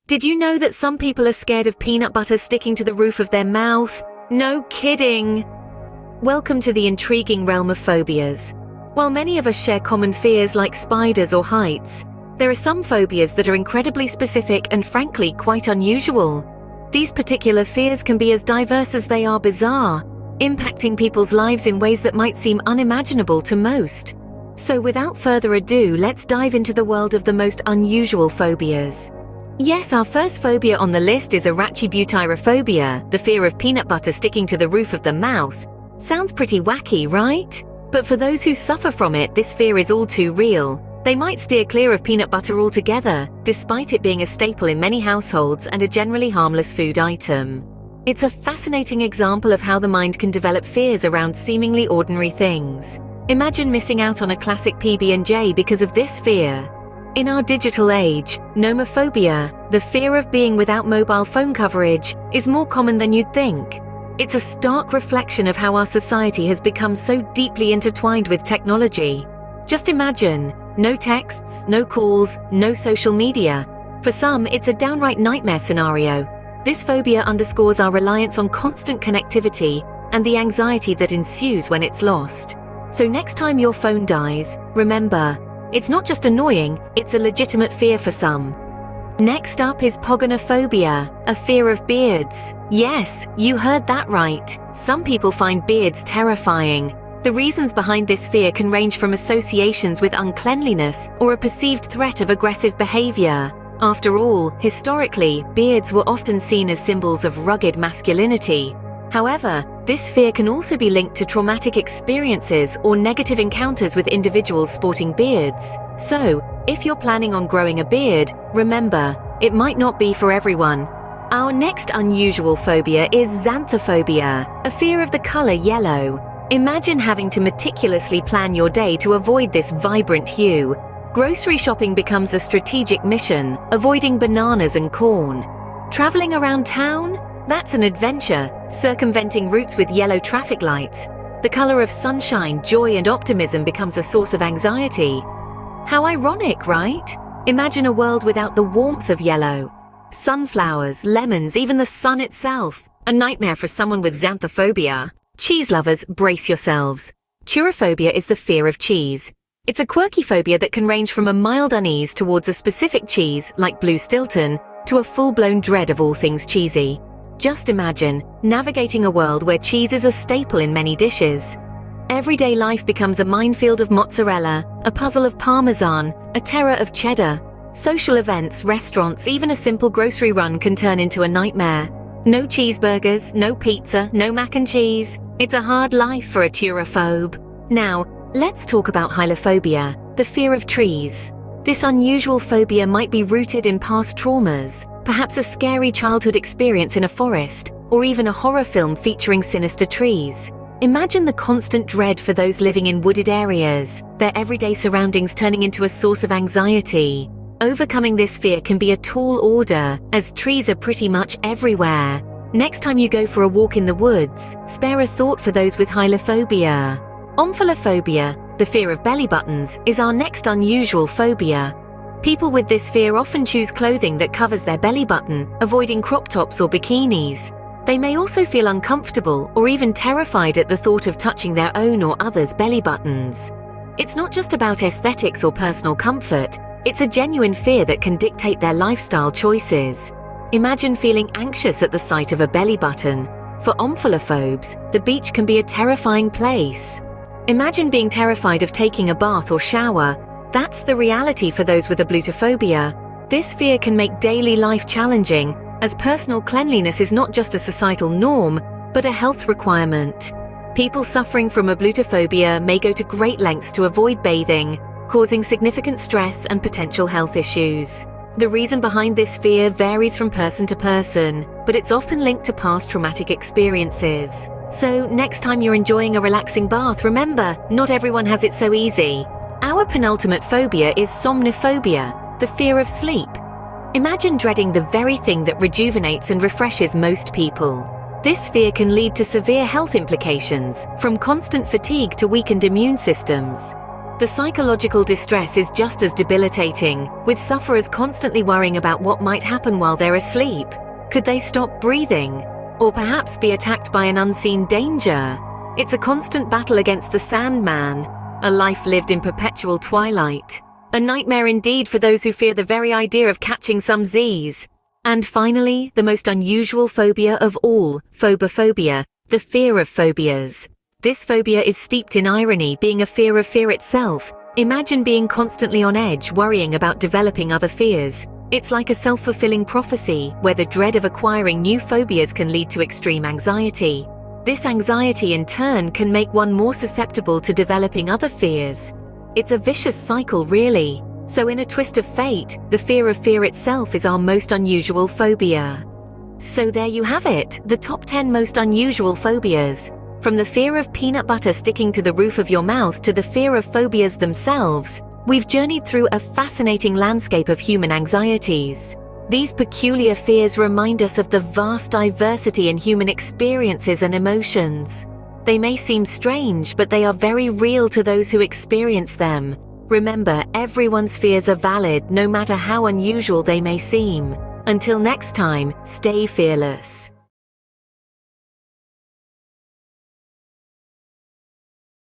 Did you know that some people are scared of peanut butter sticking to the roof of their mouth? No kidding! Welcome to the intriguing realm of phobias. While many of us share common fears like spiders or heights, there are some phobias that are incredibly specific and frankly quite unusual. These particular fears can be as diverse as they are bizarre, impacting people's lives in ways that might seem unimaginable to most. So without further ado, let's dive into the world of the most unusual phobias. Yes, our first phobia on the list is arachibutyrophobia, the fear of peanut butter sticking to the roof of the mouth. Sounds pretty wacky, right? But for those who suffer from it, this fear is all too real. They might steer clear of peanut butter altogether, despite it being a staple in many households and a generally harmless food item. It's a fascinating example of how the mind can develop fears around seemingly ordinary things. Imagine missing out on a classic PB&J because of this fear. In our digital age, nomophobia, the fear of being without mobile phone coverage, is more common than you'd think. It's a stark reflection of how our society has become so deeply intertwined with technology. Just imagine, no texts, no calls, no social media. For some, it's a downright nightmare scenario. This phobia underscores our reliance on constant connectivity and the anxiety that ensues when it's lost. So next time your phone dies, remember, it's not just annoying, it's a legitimate fear for some. Next up is pogonophobia, a fear of beards. Yes, you heard that right. Some people find beards terrifying. The reasons behind this fear can range from associations with uncleanliness or a perceived threat of aggressive behavior. After all, historically, beards were often seen as symbols of rugged masculinity. However, this fear can also be linked to traumatic experiences or negative encounters with individuals sporting beards. So, if you're planning on growing a beard, remember, it might not be for everyone. Our next unusual phobia is xanthophobia, a fear of the color yellow. Imagine having to meticulously plan your day to avoid this vibrant hue. Grocery shopping becomes a strategic mission, avoiding bananas and corn. Traveling around town? That's an adventure, circumventing routes with yellow traffic lights. The color of sunshine, joy, and optimism becomes a source of anxiety. How ironic, right? Imagine a world without the warmth of yellow. Sunflowers, lemons, even the sun itself. A nightmare for someone with xanthophobia. Cheese lovers, brace yourselves. Turophobia is the fear of cheese. It's a quirky phobia that can range from a mild unease towards a specific cheese, like blue Stilton, to a full-blown dread of all things cheesy. Just imagine navigating a world where cheese is a staple in many dishes. Everyday life becomes a minefield of mozzarella, a puzzle of parmesan, a terror of cheddar. Social events, restaurants, even a simple grocery run can turn into a nightmare. No cheeseburgers, no pizza, no mac and cheese. It's a hard life for a turophobe. Now, let's talk about hylophobia, the fear of trees. This unusual phobia might be rooted in past traumas, perhaps a scary childhood experience in a forest, or even a horror film featuring sinister trees. Imagine the constant dread for those living in wooded areas, their everyday surroundings turning into a source of anxiety. Overcoming this fear can be a tall order, as trees are pretty much everywhere. Next time you go for a walk in the woods, spare a thought for those with hylophobia. Omphallophobia, the fear of belly buttons, is our next unusual phobia. People with this fear often choose clothing that covers their belly button, avoiding crop tops or bikinis. They may also feel uncomfortable or even terrified at the thought of touching their own or others' belly buttons. It's not just about aesthetics or personal comfort, it's a genuine fear that can dictate their lifestyle choices. Imagine feeling anxious at the sight of a belly button. For omphalophobes, the beach can be a terrifying place. Imagine being terrified of taking a bath or shower. That's the reality for those with ablutophobia. This fear can make daily life challenging, as personal cleanliness is not just a societal norm, but a health requirement. People suffering from ablutophobia may go to great lengths to avoid bathing, causing significant stress and potential health issues. The reason behind this fear varies from person to person, but it's often linked to past traumatic experiences. So, next time you're enjoying a relaxing bath, remember, not everyone has it so easy. Our penultimate phobia is somnophobia, the fear of sleep. Imagine dreading the very thing that rejuvenates and refreshes most people. This fear can lead to severe health implications, from constant fatigue to weakened immune systems. The psychological distress is just as debilitating, with sufferers constantly worrying about what might happen while they're asleep. Could they stop breathing? Or perhaps be attacked by an unseen danger? It's a constant battle against the Sandman, a life lived in perpetual twilight. A nightmare indeed for those who fear the very idea of catching some Z's. And finally, the most unusual phobia of all, phobophobia, the fear of phobias. This phobia is steeped in irony, being a fear of fear itself. Imagine being constantly on edge, worrying about developing other fears. It's like a self-fulfilling prophecy, where the dread of acquiring new phobias can lead to extreme anxiety. This anxiety in turn can make one more susceptible to developing other fears. It's a vicious cycle, really. So in a twist of fate, the fear of fear itself is our most unusual phobia. So there you have it, the top 10 most unusual phobias. From the fear of peanut butter sticking to the roof of your mouth to the fear of phobias themselves, we've journeyed through a fascinating landscape of human anxieties. These peculiar fears remind us of the vast diversity in human experiences and emotions. They may seem strange, but they are very real to those who experience them. Remember, everyone's fears are valid, no matter how unusual they may seem. Until next time, stay fearless.